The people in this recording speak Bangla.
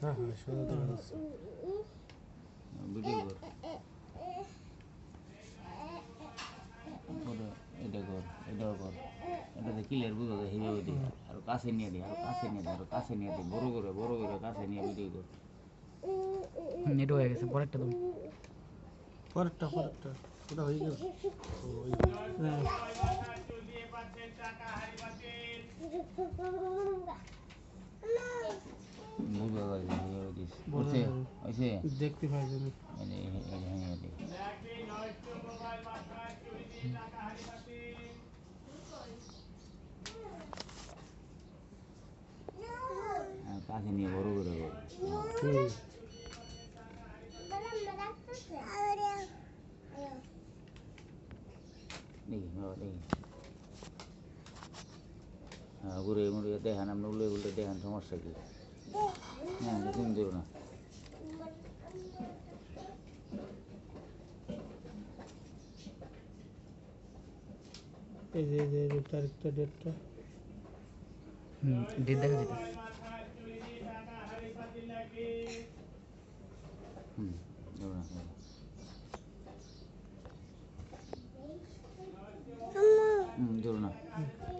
হ্যাঁ হ্যাঁ সোজা দেখা যাচ্ছে। ভিডিও কর পরে এটা কর এটাও কর এটাতে ক্লিয়ার বুঝা যায় সেইভাবে দিই আর কাছে নিয়ে দিই আর কাছে নিয়ে দিই আর কাছে নিয়ে দিই বড় করে কাছে নিয়ে ভিডিও কর এটা হয়ে গেছে পরেরটা তুমি পরেরটা ওটা হয়ে গেছে। বুঝা যায় সেইভাবে দিস বুঝছে হয়েছে দেখতে পাই আমি। কাছে নিয়ে বড় করে কর দেখি দেখি হ্যাঁ ঘুরে মুড়ে দেখান আপনি উল্লে উল্টে দেখান সমস্যা কি হ্যাঁ তুমি দেবো না এই যে তারিখটা ডেটটা ডেট দেখা যেত দেবো না